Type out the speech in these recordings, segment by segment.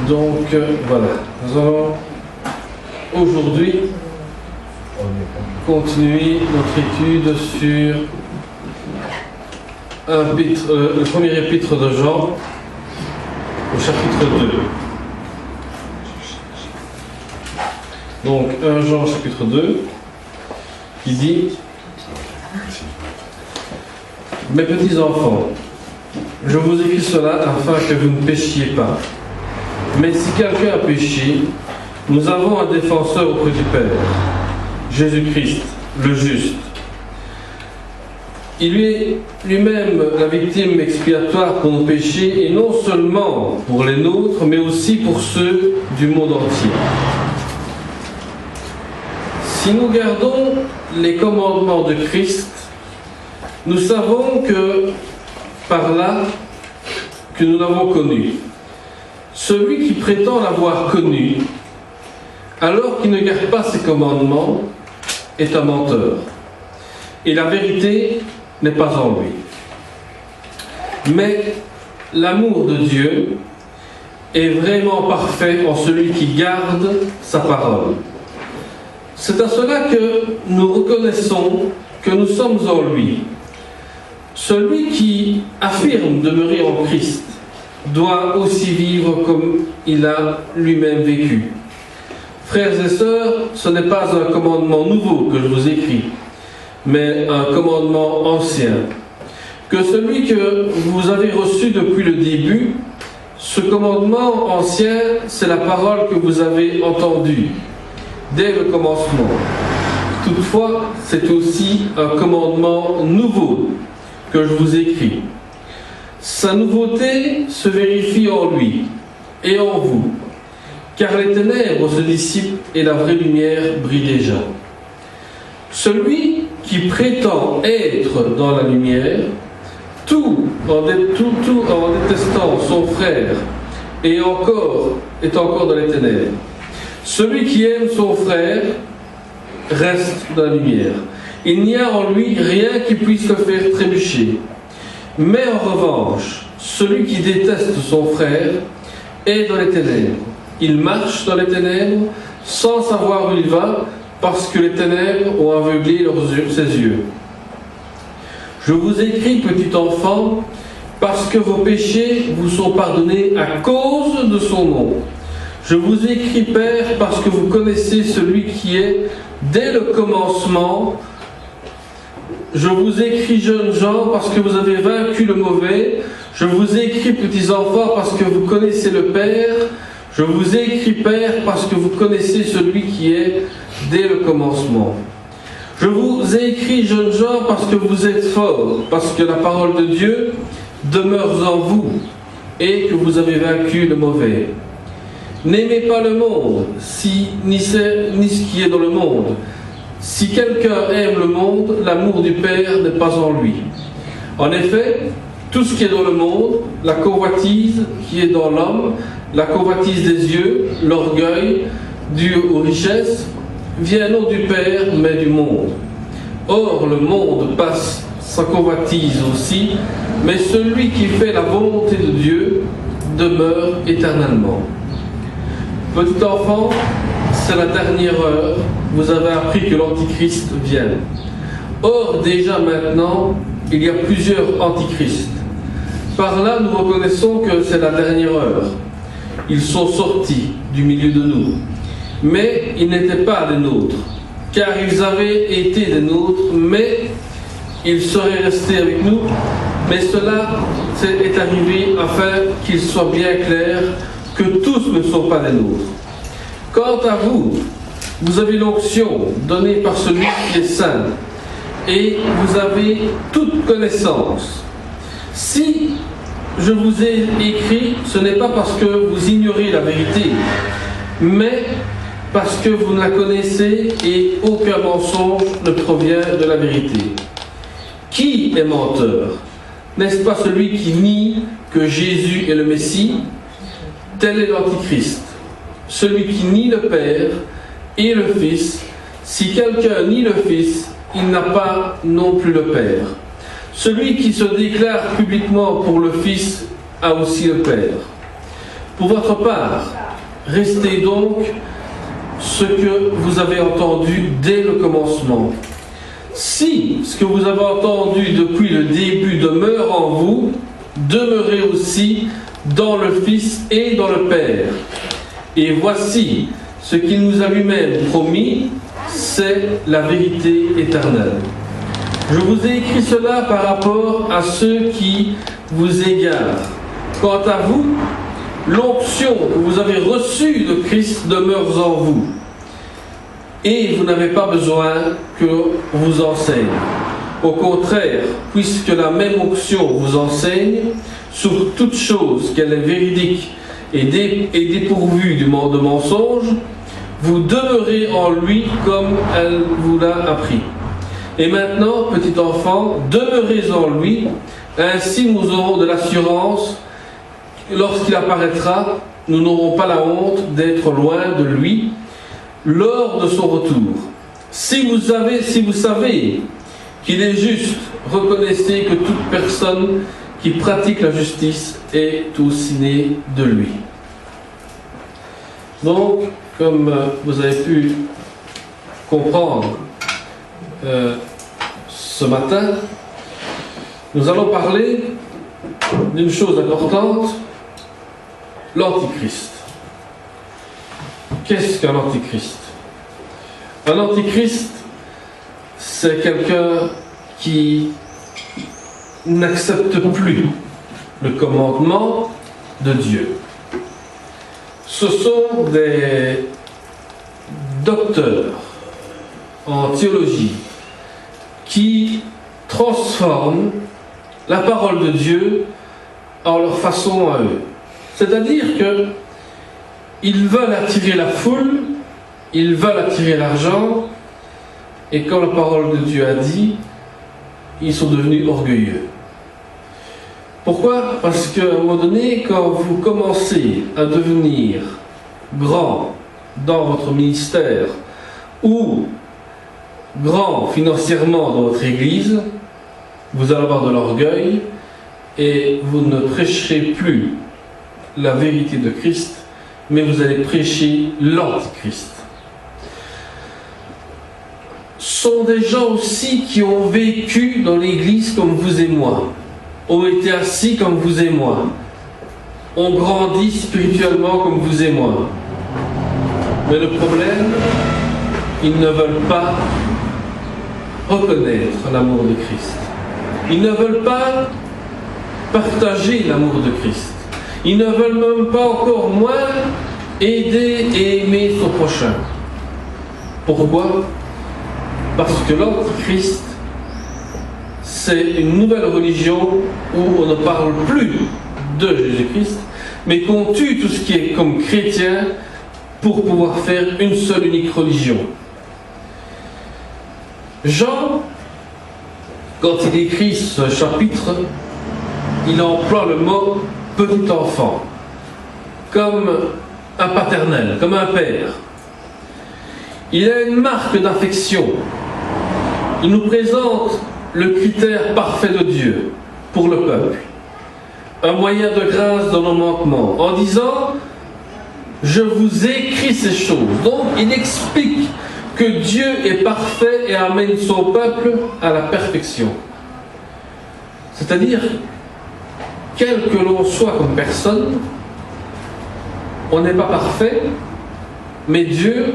Donc voilà, nous allons aujourd'hui continuer notre étude sur le premier épître de Jean, au chapitre 2. Donc 1 Jean chapitre 2, qui dit: Mes petits enfants, je vous écris cela afin que vous ne péchiez pas. Mais si quelqu'un a péché, nous avons un défenseur auprès du Père, Jésus-Christ, le juste. Il est lui-même la victime expiatoire pour nos péchés, et non seulement pour les nôtres, mais aussi pour ceux du monde entier. Si nous gardons les commandements de Christ, nous savons que par là que nous l'avons connu. Celui qui prétend l'avoir connu, alors qu'il ne garde pas ses commandements, est un menteur. Et la vérité n'est pas en lui. Mais l'amour de Dieu est vraiment parfait en celui qui garde sa parole. C'est à cela que nous reconnaissons que nous sommes en lui. Celui qui affirme demeurer en Christ doit aussi vivre comme il a lui-même vécu. Frères et sœurs, ce n'est pas un commandement nouveau que je vous écris, mais un commandement ancien. Que celui que vous avez reçu depuis le début, ce commandement ancien, c'est la parole que vous avez entendue dès le commencement. Toutefois, c'est aussi un commandement nouveau que je vous écris. Sa nouveauté se vérifie en lui et en vous, car les ténèbres se dissipent et la vraie lumière brille déjà. Celui qui prétend être dans la lumière, tout en détestant son frère, est encore dans les ténèbres. Celui qui aime son frère reste dans la lumière. Il n'y a en lui rien qui puisse le faire trébucher. Mais en revanche, celui qui déteste son frère est dans les ténèbres. Il marche dans les ténèbres sans savoir où il va, parce que les ténèbres ont aveuglé ses yeux. Je vous écris, petit enfant, parce que vos péchés vous sont pardonnés à cause de son nom. Je vous écris, Père, parce que vous connaissez celui qui est dès le commencement. Je vous écris, jeunes gens, parce que vous avez vaincu le mauvais. Je vous écris, petits enfants, parce que vous connaissez le Père. Je vous écris, Père, parce que vous connaissez celui qui est dès le commencement. Je vous ai écrit, jeunes gens, parce que vous êtes forts, parce que la parole de Dieu demeure en vous et que vous avez vaincu le mauvais. N'aimez pas le monde, ni ce qui est dans le monde. Si quelqu'un aime le monde, l'amour du Père n'est pas en lui. En effet, tout ce qui est dans le monde, la convoitise qui est dans l'homme, la convoitise des yeux, l'orgueil dû aux richesses, vient non du Père, mais du monde. Or, le monde passe, sa convoitise aussi, mais celui qui fait la volonté de Dieu demeure éternellement. Petit enfant, c'est la dernière heure. Vous avez appris que l'Antichrist vient. Or, déjà maintenant, il y a plusieurs antichrists. Par là, nous reconnaissons que c'est la dernière heure. Ils sont sortis du milieu de nous. Mais ils n'étaient pas des nôtres, car ils avaient été des nôtres, mais ils seraient restés avec nous. Mais cela est arrivé afin qu'il soit bien clair que tous ne sont pas des nôtres. Quant à vous, vous avez l'onction donnée par celui qui est saint, et vous avez toute connaissance. Si je vous ai écrit, ce n'est pas parce que vous ignorez la vérité, mais parce que vous ne la connaissez et aucun mensonge ne provient de la vérité. Qui est menteur? N'est-ce pas celui qui nie que Jésus est le Messie? Tel est l'Antichrist, celui qui nie le Père et le Fils. Si quelqu'un nie le Fils, il n'a pas non plus le Père. Celui qui se déclare publiquement pour le Fils a aussi le Père. Pour votre part, restez donc ce que vous avez entendu dès le commencement. Si ce que vous avez entendu depuis le début demeure en vous, demeurez aussi dans le Fils et dans le Père. Et voici ce qu'il nous a lui-même promis, c'est la vérité éternelle. Je vous ai écrit cela par rapport à ceux qui vous égarent. Quant à vous, l'onction que vous avez reçue de Christ demeure en vous. Et vous n'avez pas besoin que vous enseigne. Au contraire, puisque la même onction vous enseigne sur toute chose qu'elle est véridique et dépourvue de mensonge, vous demeurez en lui comme elle vous l'a appris. Et maintenant, petit enfant, demeurez en lui, ainsi nous aurons de l'assurance. Lorsqu'il apparaîtra, nous n'aurons pas la honte d'être loin de lui lors de son retour. Si vous savez qu'il est juste, reconnaissez que toute personne qui pratique la justice est aussi née de lui. Donc, comme vous avez pu comprendre ce matin, nous allons parler d'une chose importante, l'Antichrist. Qu'est-ce qu'un Antichrist? Un Antichrist, c'est quelqu'un qui n'accepte plus le commandement de Dieu. Ce sont des docteurs en théologie qui transforment la parole de Dieu en leur façon à eux. C'est-à-dire qu'ils veulent attirer la foule, ils veulent attirer l'argent, et quand la parole de Dieu a dit, ils sont devenus orgueilleux. Pourquoi? Parce qu'à un moment donné, quand vous commencez à devenir grand dans votre ministère ou grand financièrement dans votre église, vous allez avoir de l'orgueil et vous ne prêcherez plus la vérité de Christ, mais vous allez prêcher l'Antichrist. Sont des gens aussi qui ont vécu dans l'église comme vous et moi, ont été assis comme vous et moi, ont grandi spirituellement comme vous et moi. Mais le problème, ils ne veulent pas reconnaître l'amour de Christ. Ils ne veulent pas partager l'amour de Christ. Ils ne veulent même pas encore moins aider et aimer son prochain. Pourquoi? Parce que l'Antichrist, c'est une nouvelle religion où on ne parle plus de Jésus-Christ, mais qu'on tue tout ce qui est comme chrétien pour pouvoir faire une seule unique religion. Jean, quand il écrit ce chapitre, il emploie le mot petit enfant, comme un paternel, comme un père. Il a une marque d'affection. Il nous présente le critère parfait de Dieu pour le peuple, un moyen de grâce dans nos manquements, en disant « Je vous écris ces choses ». Donc il explique que Dieu est parfait et amène son peuple à la perfection. C'est-à-dire, quel que l'on soit comme personne, on n'est pas parfait, mais Dieu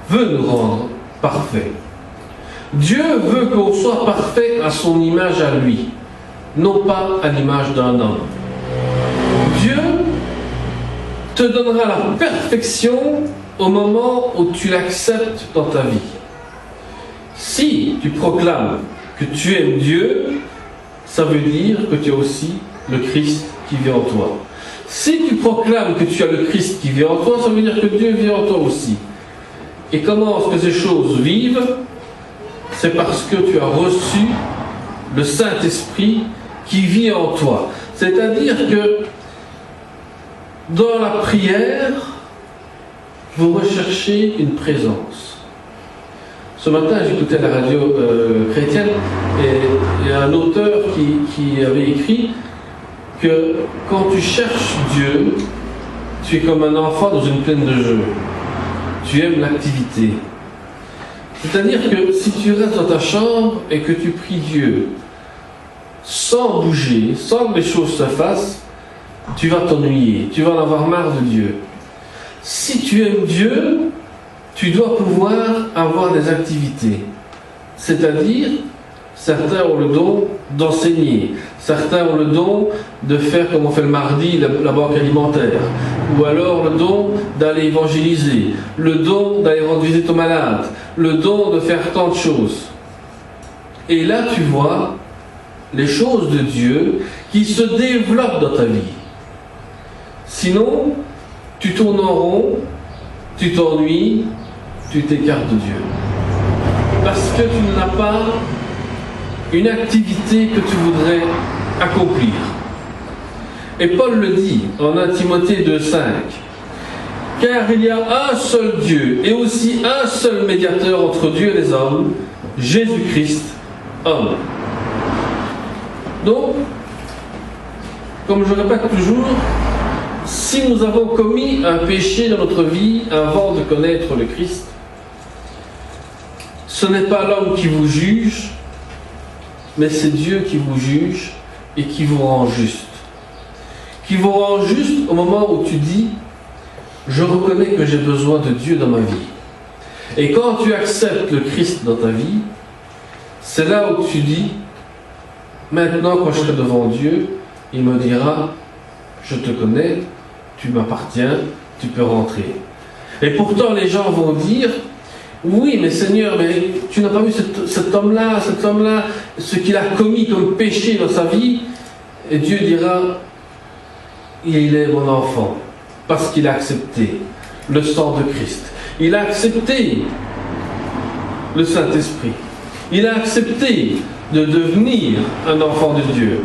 veut nous rendre parfaits. Dieu veut qu'on soit parfait à son image à lui, non pas à l'image d'un homme. Dieu te donnera la perfection au moment où tu l'acceptes dans ta vie. Si tu proclames que tu aimes Dieu, ça veut dire que tu as aussi le Christ qui vit en toi. Si tu proclames que tu as le Christ qui vit en toi, ça veut dire que Dieu vit en toi aussi. Et comment est-ce que ces choses vivent? C'est parce que tu as reçu le Saint-Esprit qui vit en toi. C'est-à-dire que dans la prière, vous recherchez une présence. Ce matin, j'écoutais la radio chrétienne et il y a un auteur qui avait écrit que quand tu cherches Dieu, tu es comme un enfant dans une plaine de jeu. Tu aimes l'activité. C'est-à-dire que si tu restes dans ta chambre et que tu pries Dieu sans bouger, sans que les choses se fassent, tu vas t'ennuyer, tu vas en avoir marre de Dieu. Si tu aimes Dieu, tu dois pouvoir avoir des activités. C'est-à-dire, certains ont le don d'enseigner, certains ont le don de faire comme on fait le mardi, la banque alimentaire, ou alors le don d'aller évangéliser, le don d'aller rendre visite aux malades, le don de faire tant de choses. Et là, tu vois les choses de Dieu qui se développent dans ta vie. Sinon, tu tournes en rond, tu t'ennuies, tu t'écartes de Dieu. Parce que tu n'as pas une activité que tu voudrais accomplir. Et Paul le dit en 1 Timothée 2,5. Car il y a un seul Dieu et aussi un seul médiateur entre Dieu et les hommes, Jésus-Christ, homme. Donc, comme je répète toujours, si nous avons commis un péché dans notre vie avant de connaître le Christ, ce n'est pas l'homme qui vous juge, mais c'est Dieu qui vous juge et qui vous rend juste. Qui vous rend juste au moment où tu dis « Je reconnais que j'ai besoin de Dieu dans ma vie ». Et quand tu acceptes le Christ dans ta vie, c'est là où tu dis « Maintenant, quand je serai devant Dieu, il me dira « Je te connais, tu m'appartiens, tu peux rentrer ». Et pourtant, les gens vont dire « Oui, mais Seigneur, mais tu n'as pas vu cet homme-là, ce qu'il a commis comme péché dans sa vie ?» Et Dieu dira « Il est mon enfant, parce qu'il a accepté le sang de Christ. Il a accepté le Saint-Esprit. Il a accepté de devenir un enfant de Dieu. »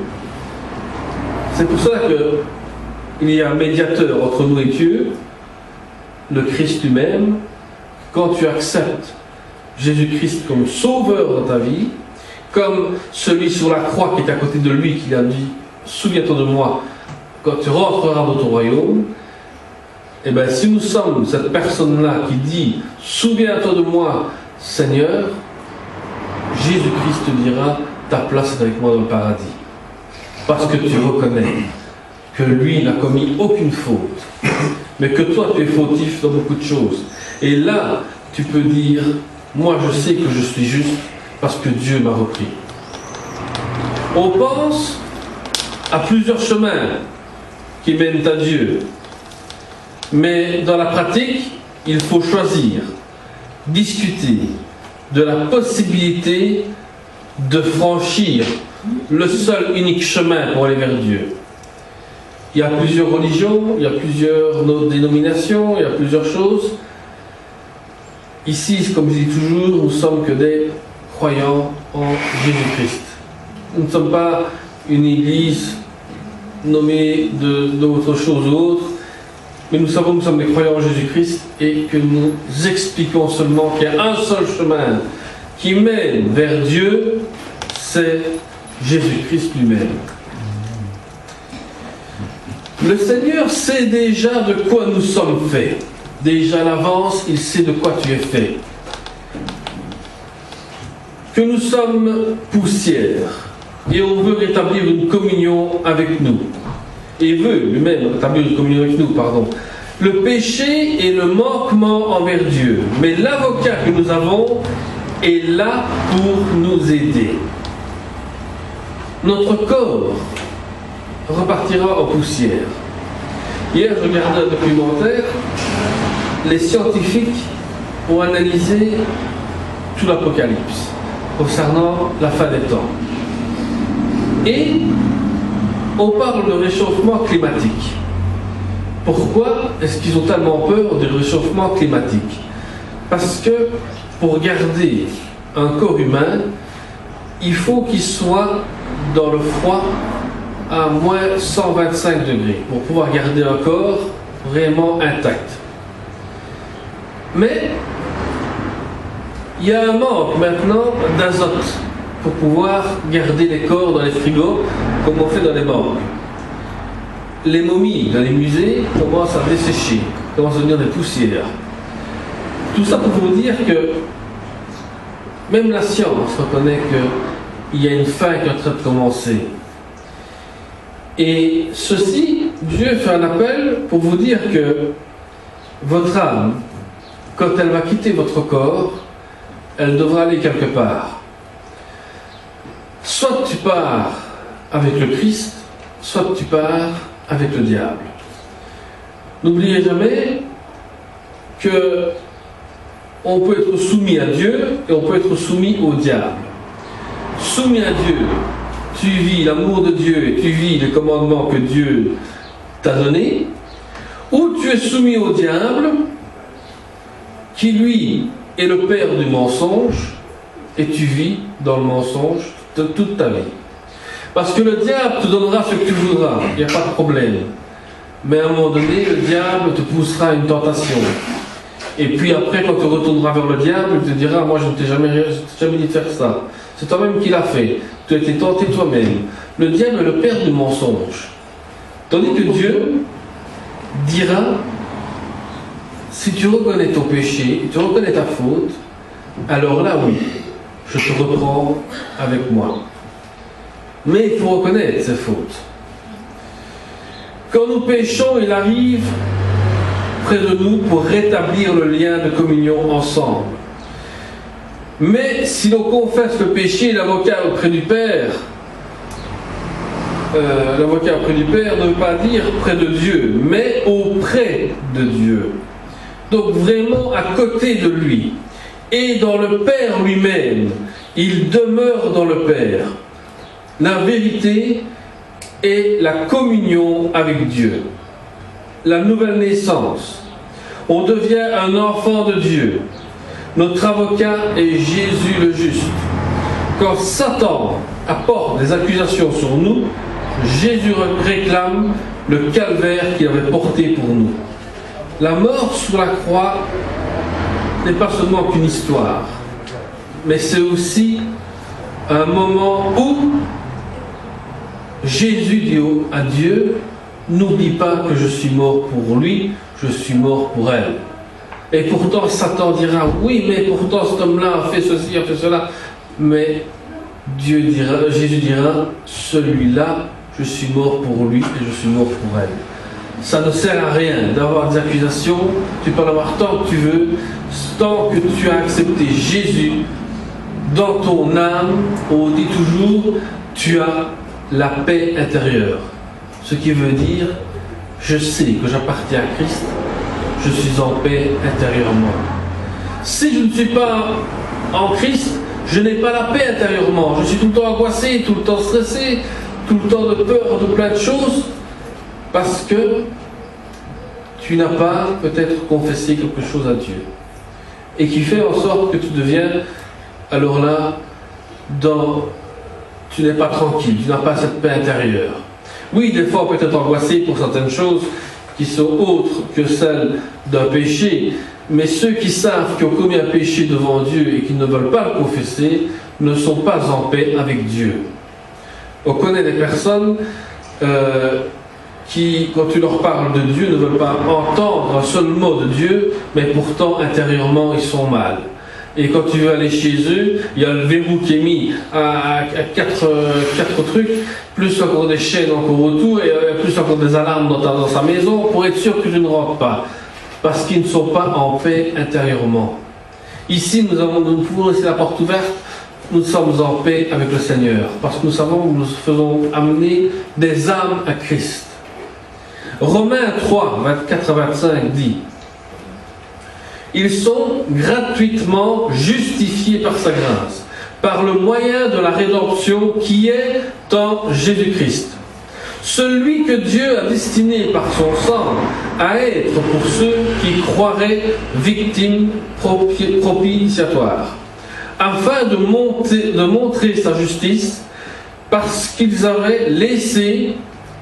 C'est pour cela qu'il y a un médiateur entre nous et Dieu, le Christ lui-même. Quand tu acceptes Jésus-Christ comme sauveur dans ta vie, comme celui sur la croix qui est à côté de lui, qui a dit « Souviens-toi de moi quand tu rentreras dans ton royaume », et bien si nous sommes cette personne-là qui dit « Souviens-toi de moi, Seigneur », Jésus-Christ te dira « Ta place est avec moi dans le paradis ». Parce que tu reconnais que lui n'a commis aucune faute, mais que toi tu es fautif dans beaucoup de choses. Et là, tu peux dire, moi je sais que je suis juste parce que Dieu m'a repris. On pense à plusieurs chemins qui mènent à Dieu. Mais dans la pratique, il faut choisir, discuter de la possibilité de franchir le seul unique chemin pour aller vers Dieu. Il y a plusieurs religions, il y a plusieurs dénominations, il y a plusieurs choses. Ici, comme je dis toujours, nous ne sommes que des croyants en Jésus-Christ. Nous ne sommes pas une église nommée d'autre chose ou autre, mais nous savons que nous sommes des croyants en Jésus-Christ et que nous expliquons seulement qu'il y a un seul chemin qui mène vers Dieu, c'est Jésus-Christ lui-même. Le Seigneur sait déjà de quoi nous sommes faits. Déjà à l'avance, il sait de quoi tu es fait. Que nous sommes poussière et on veut rétablir une communion avec nous. Et veut lui-même rétablir une communion avec nous, pardon. Le péché est le manquement envers Dieu. Mais l'avocat que nous avons est là pour nous aider. Notre corps repartira en poussière. Hier, je regardais un documentaire. Les scientifiques ont analysé tout l'Apocalypse concernant la fin des temps. Et on parle de réchauffement climatique. Pourquoi est-ce qu'ils ont tellement peur du réchauffement climatique? Parce que pour garder un corps humain, il faut qu'il soit dans le froid à moins 125 degrés pour pouvoir garder un corps vraiment intact. Mais il y a un manque maintenant d'azote pour pouvoir garder les corps dans les frigos comme on fait dans les banques. les momies dans les musées commencent à dessécher, commencent à devenir des poussières. Tout ça pour vous dire que même la science reconnaît qu'il y a une fin qui est en train de commencer. Et ceci, Dieu fait un appel pour vous dire que votre âme, quand elle va quitter votre corps, elle devra aller quelque part. Soit tu pars avec le Christ, soit tu pars avec le diable. N'oubliez jamais que on peut être soumis à Dieu et on peut être soumis au diable. Soumis à Dieu, tu vis l'amour de Dieu et tu vis les commandements que Dieu t'a donnés, ou tu es soumis au diable, qui lui est le père du mensonge, et tu vis dans le mensonge de toute ta vie. Parce que le diable te donnera ce que tu voudras, il n'y a pas de problème. Mais à un moment donné, le diable te poussera à une tentation. Et puis après, quand tu retourneras vers le diable, il te dira, moi je ne t'ai jamais dit de faire ça. C'est toi-même qui l'as fait. Tu as été tenté toi-même. Le diable est le père du mensonge. Tandis que Dieu dira, si tu reconnais ton péché, tu reconnais ta faute, alors là oui, je te reprends avec moi. Mais il faut reconnaître ses fautes. Quand nous péchons, il arrive près de nous pour rétablir le lien de communion ensemble. Mais si l'on confesse le péché, l'avocat auprès du Père ne veut pas dire près de Dieu, mais auprès de Dieu. Donc vraiment à côté de lui. Et dans le Père lui-même, il demeure dans le Père. La vérité est la communion avec Dieu. La nouvelle naissance. On devient un enfant de Dieu. Notre avocat est Jésus le juste. Quand Satan apporte des accusations sur nous, Jésus réclame le calvaire qu'il avait porté pour nous. La mort sur la croix n'est pas seulement qu'une histoire, mais c'est aussi un moment où Jésus dit à Dieu, n'oublie pas que je suis mort pour lui, je suis mort pour elle. Et pourtant Satan dira, oui, mais pourtant cet homme-là a fait ceci, a fait cela. Mais Jésus dira, celui-là, je suis mort pour lui et je suis mort pour elle. Ça ne sert à rien d'avoir des accusations, tu peux en avoir tant que tu veux, tant que tu as accepté Jésus dans ton âme, on dit toujours, tu as la paix intérieure. Ce qui veut dire, je sais que j'appartiens à Christ, je suis en paix intérieurement. Si je ne suis pas en Christ, je n'ai pas la paix intérieurement. Je suis tout le temps angoissé, tout le temps stressé, tout le temps de peur de plein de choses, parce que tu n'as pas peut-être confessé quelque chose à Dieu. Et qui fait en sorte que tu deviens, alors là, tu n'es pas tranquille, tu n'as pas cette paix intérieure. Oui, des fois on peut être angoissé pour certaines choses qui sont autres que celles d'un péché, mais ceux qui savent qu'ils ont commis un péché devant Dieu et qui ne veulent pas le confesser ne sont pas en paix avec Dieu. On connaît des personnes qui, quand tu leur parles de Dieu, ne veulent pas entendre un seul mot de Dieu, mais pourtant intérieurement ils sont mal. Et quand tu veux aller chez eux, il y a le verrou qui est mis à quatre trucs, plus encore des chaînes encore autour, et plus encore des alarmes dans sa maison, pour être sûr que tu ne rentres pas. Parce qu'ils ne sont pas en paix intérieurement. Ici, nous pouvons laisser la porte ouverte, nous sommes en paix avec le Seigneur, parce que nous savons que nous faisons amener des âmes à Christ. Romains 3, 24 à 25 dit: ils sont gratuitement justifiés par sa grâce, par le moyen de la rédemption qui est en Jésus-Christ. Celui que Dieu a destiné par son sang à être pour ceux qui croiraient victimes propitiatoires, afin de montrer sa justice, parce qu'ils auraient laissé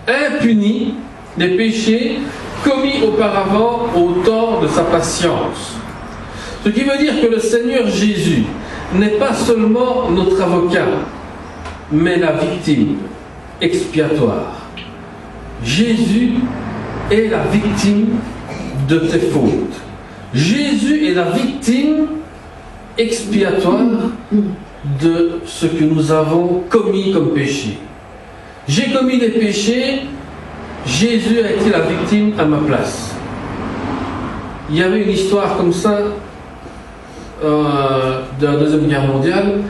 impunis des péchés commis auparavant au temps de sa patience. Ce qui veut dire que le Seigneur Jésus n'est pas seulement notre avocat, mais la victime expiatoire. Jésus est la victime de tes fautes. Jésus est la victime expiatoire de ce que nous avons commis comme péché. J'ai commis des péchés, Jésus a été la victime à ma place. Il y avait une histoire comme ça de la Deuxième Guerre mondiale.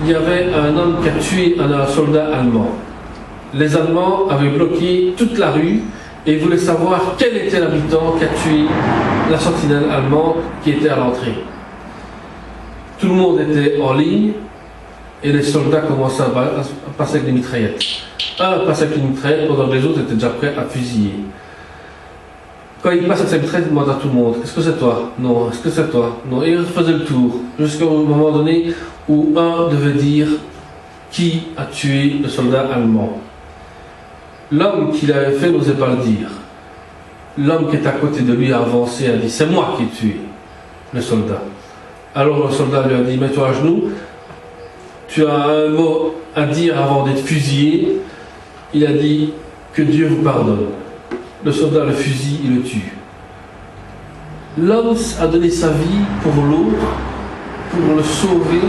Il y avait un homme qui a tué un soldat allemand. Les Allemands avaient bloqué toute la rue et voulaient savoir quel était l'habitant qui a tué la sentinelle allemande qui était à l'entrée. Tout le monde était en ligne et les soldats commençaient à passer avec des mitraillettes. Un passait avec une mitraillette pendant que les autres étaient déjà prêts à fusiller. Quand il passe avec sa mitraillette, il demande à tout le monde: est-ce que c'est toi? Non. Est-ce que c'est toi? Non. Et il faisait le tour jusqu'au moment donné où un devait dire qui a tué le soldat allemand. L'homme qui l'avait fait n'osait pas le dire. L'homme qui était à côté de lui a avancé et a dit: c'est moi qui ai tué le soldat. Alors le soldat lui a dit: mets-toi à genoux, tu as un mot à dire avant d'être fusillé. Il a dit: que Dieu vous pardonne. Le soldat le fusille, il le tue. L'homme a donné sa vie pour l'autre, pour le sauver,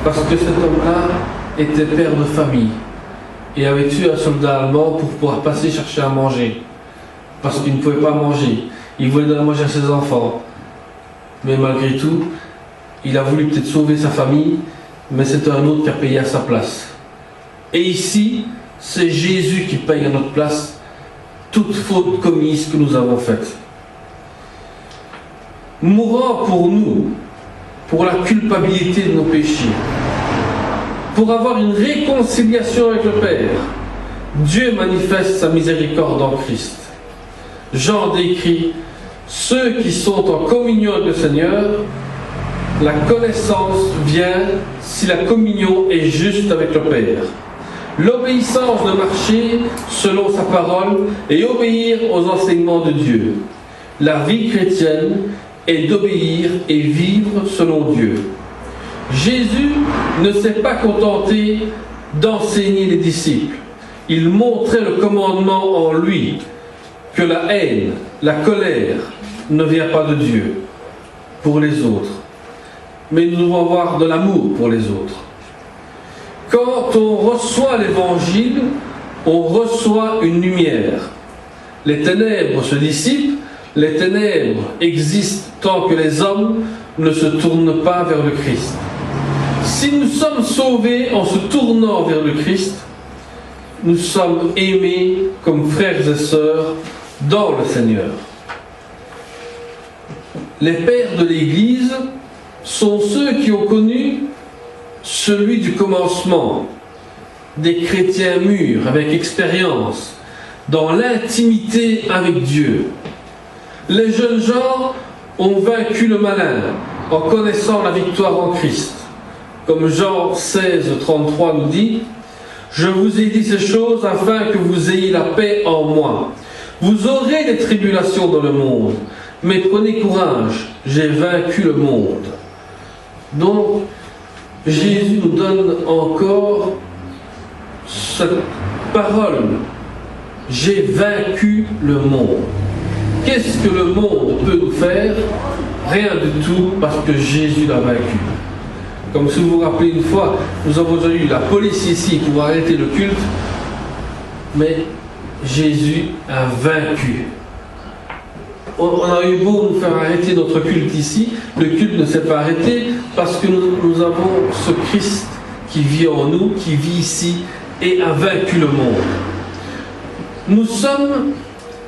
parce que cet homme-là était père de famille et avait tué un soldat allemand pour pouvoir passer chercher à manger, parce qu'il ne pouvait pas manger. Il voulait donner à manger à ses enfants. Mais malgré tout, il a voulu peut-être sauver sa famille, mais c'est un autre qui a payé à sa place. Et ici, c'est Jésus qui paye à notre place toute faute commise que nous avons faite. Mourant pour nous, pour la culpabilité de nos péchés, pour avoir une réconciliation avec le Père, Dieu manifeste sa miséricorde en Christ. Jean décrit: ceux qui sont en communion avec le Seigneur, la connaissance vient si la communion est juste avec le Père. L'obéissance de marcher selon sa parole et obéir aux enseignements de Dieu. La vie chrétienne est d'obéir et vivre selon Dieu. Jésus ne s'est pas contenté d'enseigner les disciples. Il montrait le commandement en lui, que la haine, la colère ne vient pas de Dieu pour les autres. Mais nous devons avoir de l'amour pour les autres. Quand on reçoit l'Évangile, on reçoit une lumière. Les ténèbres se dissipent, les ténèbres existent tant que les hommes ne se tournent pas vers le Christ. Si nous sommes sauvés en se tournant vers le Christ, nous sommes aimés comme frères et sœurs dans le Seigneur. Les pères de l'Église sont ceux qui ont connu celui du commencement, des chrétiens mûrs, avec expérience, dans l'intimité avec Dieu. Les jeunes gens ont vaincu le malin en connaissant la victoire en Christ. Comme Jean 16, 33 nous dit: je vous ai dit ces choses afin que vous ayez la paix en moi. Vous aurez des tribulations dans le monde, mais prenez courage, j'ai vaincu le monde. Donc, Jésus nous donne encore cette parole: j'ai vaincu le monde. Qu'est-ce que le monde peut nous faire? Rien du tout, parce que Jésus l'a vaincu. Comme si vous vous rappelez une fois, nous avons eu la police ici pour arrêter le culte, mais Jésus a vaincu. On a eu beau nous faire arrêter notre culte ici, le culte ne s'est pas arrêté parce que nous avons ce Christ qui vit en nous, qui vit ici et a vaincu le monde. Nous sommes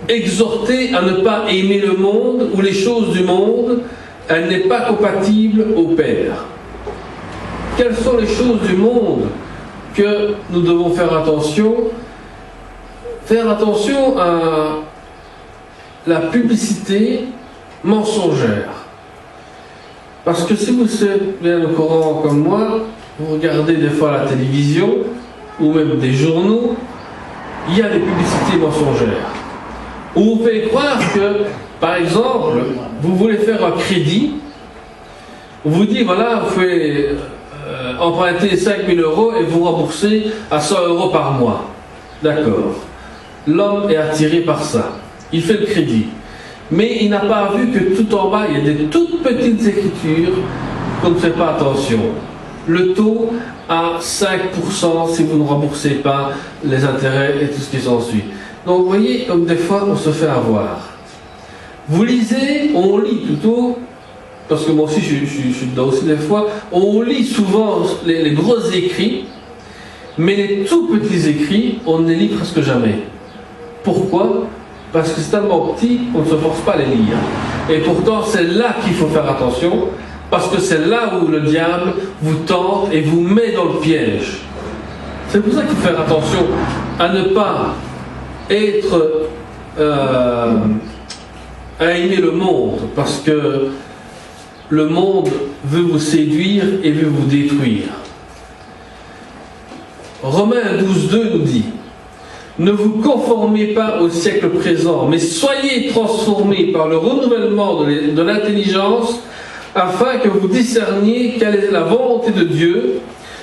exhortés à ne pas aimer le monde ou les choses du monde. Elle n'est pas compatible au Père. Quelles sont les choses du monde que nous devons faire attention? Faire attention à la publicité mensongère. Parce que si vous êtes bien au courant comme moi, vous regardez des fois la télévision ou même des journaux, il y a des publicités mensongères. Où vous pouvez croire que, par exemple, vous voulez faire un crédit, on vous dit voilà, vous pouvez emprunter 5 000 € et vous rembourser à 100 € par mois. D'accord. l'homme est attiré par ça. Il fait le crédit. Mais il n'a pas vu que tout en bas, il y a des toutes petites écritures qu'on ne fait pas attention. Le taux à 5% si vous ne remboursez pas les intérêts et tout ce qui s'ensuit. Donc vous voyez, comme des fois, on se fait avoir. Vous lisez, on lit plutôt, parce que moi aussi je suis dedans aussi des fois, on lit souvent les gros écrits, mais les tout petits écrits, on ne les lit presque jamais. Pourquoi ? Parce que c'est tellement petit qu'on ne se force pas à les lire. Et pourtant, c'est là qu'il faut faire attention, parce que c'est là où le diable vous tente et vous met dans le piège. C'est pour ça qu'il faut faire attention à ne pas être à aimer le monde, parce que le monde veut vous séduire et veut vous détruire. Romains 12.2 nous dit: ne vous conformez pas au siècle présent, mais soyez transformés par le renouvellement de l'intelligence, afin que vous discerniez quelle est la volonté de Dieu,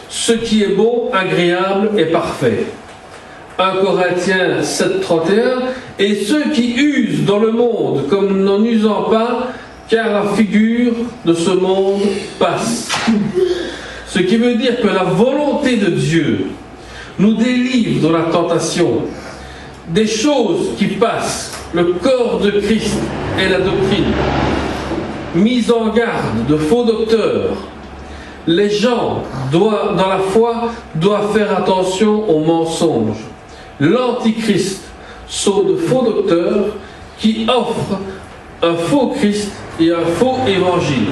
ce qui est bon, agréable et parfait. 1 Corinthiens 7.31, et ceux qui usent dans le monde comme n'en usant pas, car la figure de ce monde passe. Ce qui veut dire que la volonté de Dieu nous délivre de la tentation, des choses qui passent, le corps de Christ et la doctrine, mise en garde de faux docteurs. Les gens, dans la foi, doivent faire attention aux mensonges. L'antichrist sont de faux docteurs qui offrent un faux Christ et un faux évangile.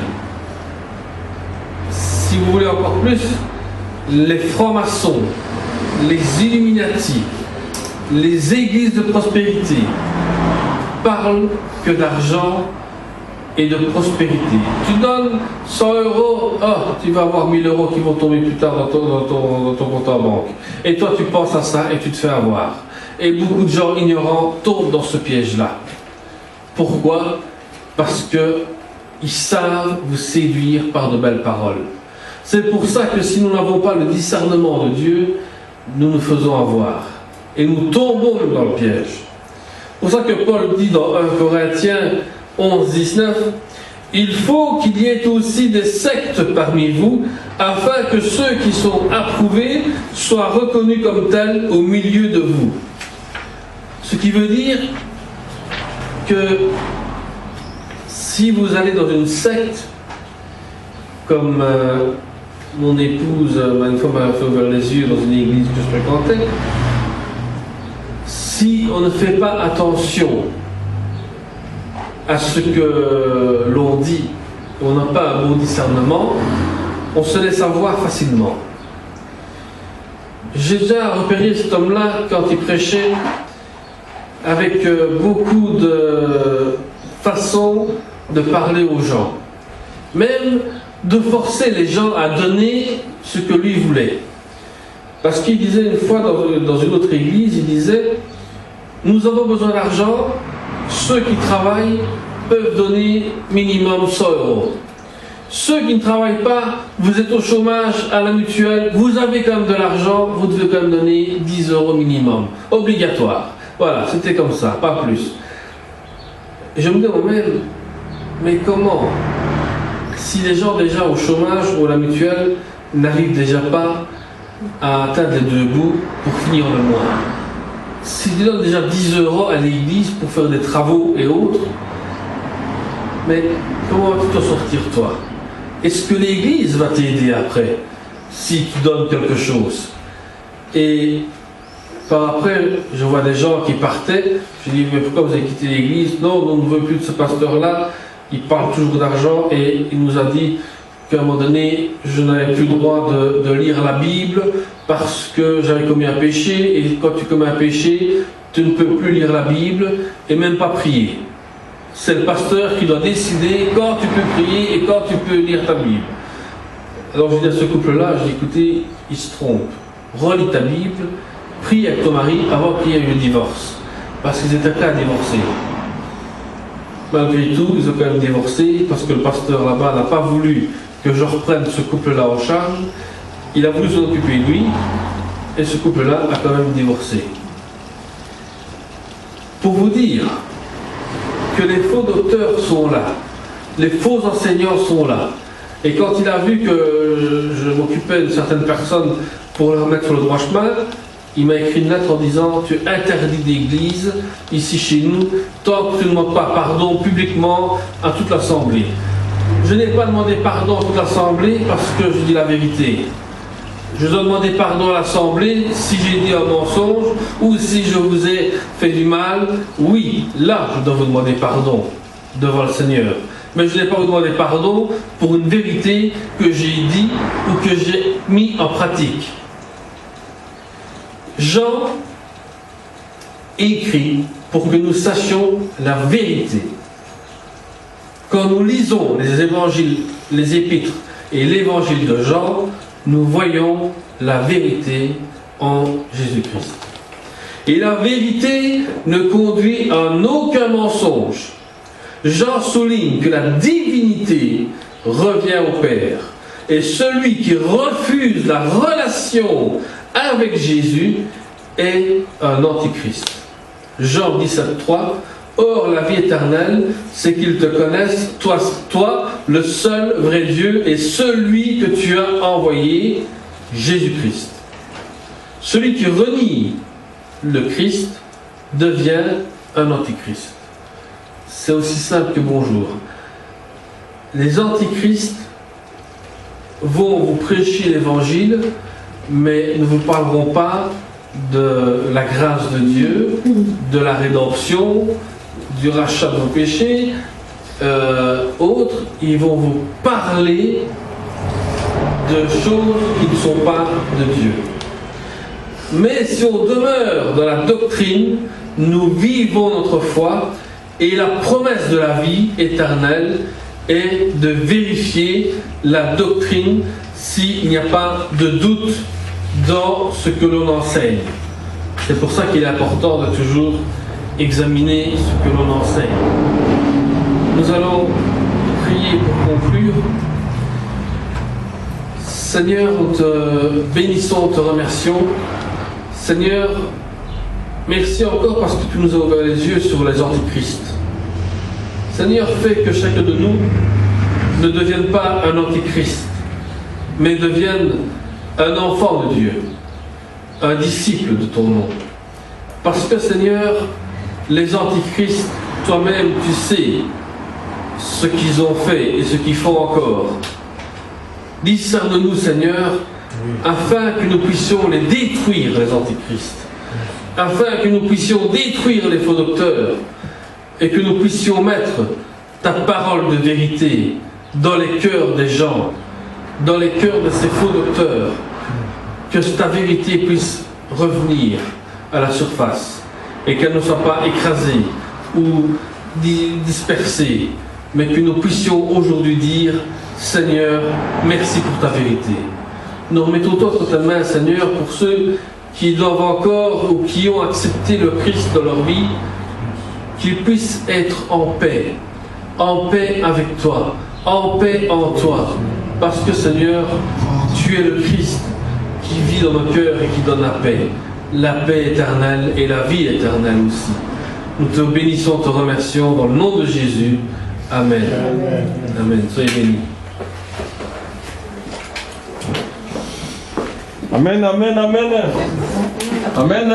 Si vous voulez encore plus, les francs-maçons, les Illuminati, les églises de prospérité parlent que d'argent et de prospérité. Tu donnes 100 €, tu vas avoir 1000 € qui vont tomber plus tard dans ton compte en banque. Et toi tu penses à ça et tu te fais avoir. Et beaucoup de gens ignorants tombent dans ce piège-là. Pourquoi ? Parce qu'ils savent vous séduire par de belles paroles. C'est pour ça que si nous n'avons pas le discernement de Dieu, nous nous faisons avoir. Et nous tombons même dans le piège. C'est pour ça que Paul dit dans 1 Corinthiens 11.19, il faut qu'il y ait aussi des sectes parmi vous, afin que ceux qui sont approuvés soient reconnus comme tels au milieu de vous. Ce qui veut dire que si vous allez dans une secte, comme mon épouse une fois m'a fait ouvrir les yeux dans une église que je fréquentais, si on ne fait pas attention à ce que l'on dit, on n'a pas un bon discernement, on se laisse avoir facilement. J'ai déjà repéré cet homme-là quand il prêchait avec beaucoup de façons de parler aux gens, même de forcer les gens à donner ce que lui voulait. Parce qu'il disait une fois dans une autre église, il disait: nous avons besoin d'argent, ceux qui travaillent peuvent donner minimum 100 €. Ceux qui ne travaillent pas, vous êtes au chômage, à la mutuelle, vous avez quand même de l'argent, vous devez quand même donner 10 € minimum, obligatoire. Voilà, c'était comme ça, pas plus. Et je me dis moi-même, mais comment, si les gens déjà au chômage ou à la mutuelle n'arrivent déjà pas à atteindre les deux bouts pour finir le mois, si tu donnes déjà 10 € à l'église pour faire des travaux et autres, mais comment vas-tu t'en sortir toi? Est-ce que l'église va t'aider après si tu donnes quelque chose? Et par après, je vois des gens qui partaient, je dis: mais pourquoi vous avez quitté l'église? Non, on ne veut plus de ce pasteur-là, il parle toujours d'argent et il nous a dit qu'à un moment donné, je n'avais plus le droit de lire la Bible parce que j'avais commis un péché, et quand tu commets un péché, tu ne peux plus lire la Bible et même pas prier. C'est le pasteur qui doit décider quand tu peux prier et quand tu peux lire ta Bible. Alors je dis à ce couple-là, je dis: écoutez, il se trompe. Relis ta Bible, prie avec ton mari avant qu'il y ait eu le divorce. Parce qu'ils étaient prêts à divorcer. Malgré tout, ils ont quand même divorcé parce que le pasteur là-bas n'a pas voulu que je reprenne ce couple-là en charge. Il a voulu s'en occuper lui, et ce couple-là a quand même divorcé. pour vous dire que les faux docteurs sont là, les faux enseignants sont là. Et quand il a vu que je m'occupais de certaines personnes pour leur mettre sur le droit chemin, il m'a écrit une lettre en disant: tu es interdit d'église ici chez nous tant que tu ne demandes pas pardon publiquement à toute l'assemblée. Je n'ai pas demandé pardon à toute l'assemblée parce que je dis la vérité. Je dois demander pardon à l'assemblée si j'ai dit un mensonge ou si je vous ai fait du mal. Oui, là je dois vous demander pardon devant le Seigneur. Mais je n'ai pas vous demandé pardon pour une vérité que j'ai dit ou que j'ai mis en pratique. Jean écrit pour que nous sachions la vérité. Quand nous lisons les évangiles, les épîtres et l'évangile de Jean, nous voyons la vérité en Jésus-Christ. Et la vérité ne conduit en aucun mensonge. Jean souligne que la divinité revient au Père. Et celui qui refuse la relation avec Jésus est un antichrist. Jean 17,3. Or, la vie éternelle, c'est qu'ils te connaissent, toi, le seul vrai Dieu, et celui que tu as envoyé, Jésus-Christ. Celui qui renie le Christ devient un antichrist. C'est aussi simple que bonjour. Les antichrists vont vous prêcher l'évangile, mais ne vous parleront pas de la grâce de Dieu, de la rédemption, du rachat de vos péchés, autres. Ils vont vous parler de choses qui ne sont pas de Dieu. Mais si on demeure dans la doctrine, nous vivons notre foi, et la promesse de la vie éternelle est de vérifier la doctrine s'il n'y a pas de doute dans ce que l'on enseigne. C'est pour ça qu'il est important de toujours examiner ce que l'on enseigne. Nous allons prier pour conclure. Seigneur, nous te bénissons, nous te remercions. Seigneur, merci encore parce que tu nous as ouvert les yeux sur les antichrists. Seigneur, fais que chacun de nous ne devienne pas un antichrist, mais devienne un enfant de Dieu, un disciple de ton nom. Parce que, Seigneur, les antichrists, toi-même, tu sais ce qu'ils ont fait et ce qu'ils font encore. Discerne-nous, Seigneur, afin que nous puissions les détruire, les antichrists, afin que nous puissions détruire les faux docteurs et que nous puissions mettre ta parole de vérité dans les cœurs des gens, dans les cœurs de ces faux docteurs, que ta vérité puisse revenir à la surface et qu'elle ne soit pas écrasée ou dispersée, mais que nous puissions aujourd'hui dire: Seigneur, merci pour ta vérité. Nous remettons entre ta main, Seigneur, pour ceux qui doivent encore ou qui ont accepté le Christ dans leur vie, qu'ils puissent être en paix avec toi, en paix en toi, parce que, Seigneur, tu es le Christ qui vit dans nos cœurs et qui donne la paix éternelle et la vie éternelle aussi. Nous te bénissons, te remercions dans le nom de Jésus. Amen. Amen. Amen. Soyez bénis. Amen, amen, amen. Amen.